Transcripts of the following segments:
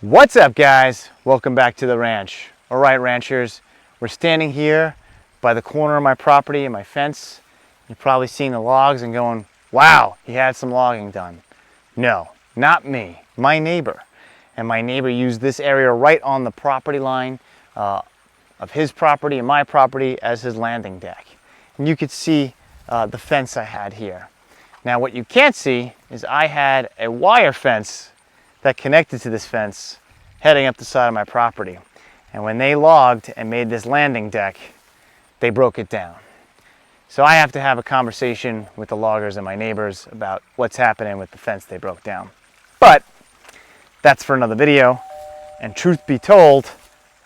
What's up, guys? Welcome back to the ranch. All right, ranchers, we're standing here by the corner of my property and my fence. You're probably seeing the logs and going, wow, he had some logging done. No, not me, my neighbor. And my neighbor used this area right on the property line of his property and my property as his landing deck. And you could see the fence I had here. Now what you can't see is I had a wire fence that connected to this fence heading up the side of my property. And when they logged and made this landing deck, they broke it down. So I have to have a conversation with the loggers and my neighbors about what's happening with the fence they broke down. But that's for another video. And truth be told,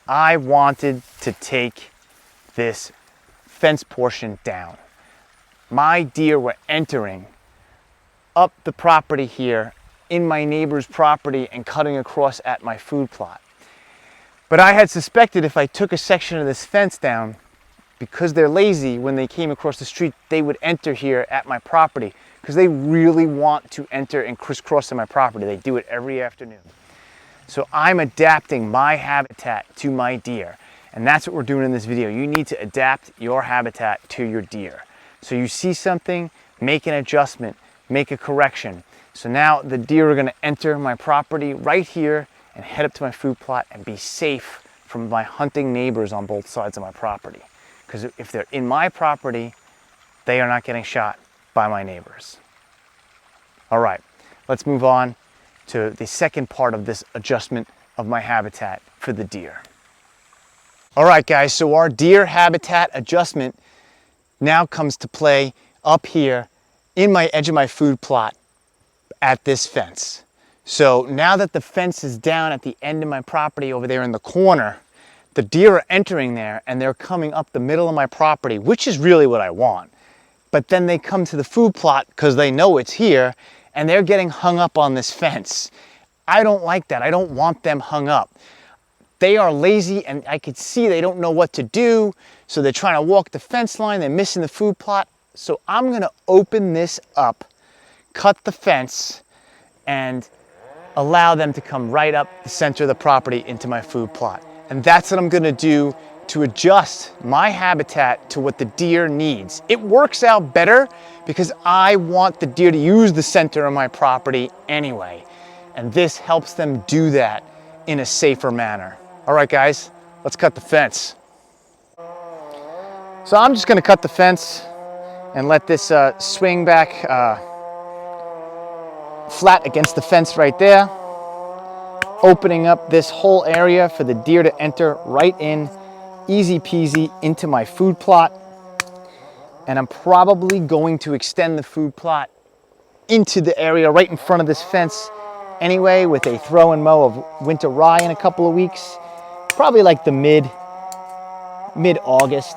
I wanted to take this fence portion down. My deer were entering up the property here in my neighbor's property and cutting across at my food plot. But I had suspected if I took a section of this fence down, because they're lazy, when they came across the street, they would enter here at my property because they really want to enter and crisscross in my property. They do it every afternoon. So I'm adapting my habitat to my deer. And that's what we're doing in this video. You need to adapt your habitat to your deer. So you see something, make an adjustment, make a correction. So now the deer are going to enter my property right here and head up to my food plot and be safe from my hunting neighbors on both sides of my property. Because if they're in my property, they are not getting shot by my neighbors. All right, let's move on to the second part of this adjustment of my habitat for the deer. All right, guys, so our deer habitat adjustment now comes to play up here in my edge of my food plot at this fence. So now that the fence is down at the end of my property over there in the corner, the deer are entering there and they're coming up the middle of my property, which is really what I want. But then they come to the food plot because they know it's here and they're getting hung up on this fence. I don't like that. I don't want them hung up. They are lazy and I could see they don't know what to do. So they're trying to walk the fence line. They're missing the food plot. So I'm going to open this up, cut the fence, and allow them to come right up the center of the property into my food plot. And that's what I'm gonna do to adjust my habitat to what the deer needs. It works out better because I want the deer to use the center of my property anyway. And this helps them do that in a safer manner. All right, guys, let's cut the fence. So I'm just gonna cut the fence and let this swing back flat against the fence right there, opening up this whole area for the deer to enter right in, easy peasy, into my food plot. And I'm probably going to extend the food plot into the area right in front of this fence anyway, with a throw and mow of winter rye in a couple of weeks, probably like the mid-August,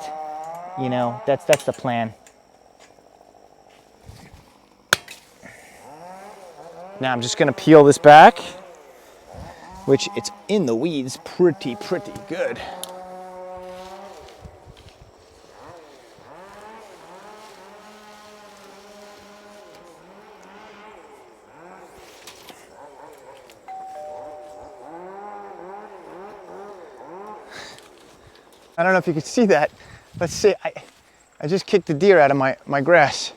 you know, that's the plan. Now I'm just gonna peel this back, which it's in the weeds pretty good. I don't know if you can see that. Let's see, I just kicked the deer out of my grass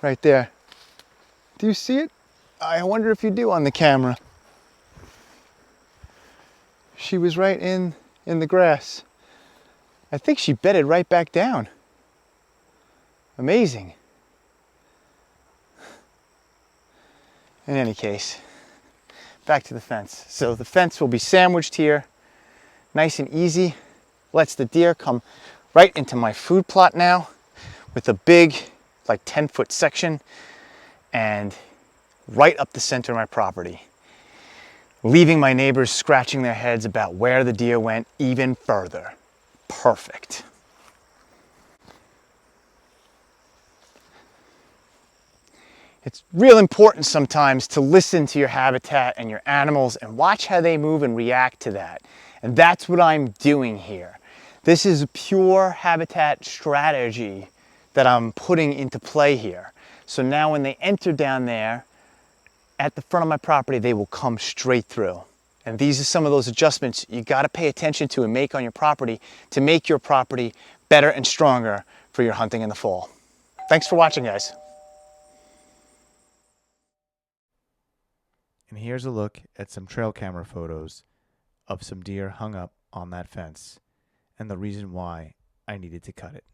right there. Do you see it? I wonder if you do on the camera. She was right in the grass. I think she bedded right back down. Amazing. In any case, back to the fence. So the fence will be sandwiched here, nice and easy. Lets the deer come right into my food plot now with a big, like 10-foot section, and right up the center of my property, leaving my neighbors scratching their heads about where the deer went even further. Perfect. It's real important sometimes to listen to your habitat and your animals and watch how they move and react to that. And that's what I'm doing here. This is a pure habitat strategy that I'm putting into play here. So now when they enter down there, at the front of my property, they will come straight through And these are some of those adjustments you got to pay attention to and make on your property to make your property better and stronger for your hunting in the fall. Thanks for watching, guys. And here's a look at some trail camera photos of some deer hung up on that fence and the reason why I needed to cut it.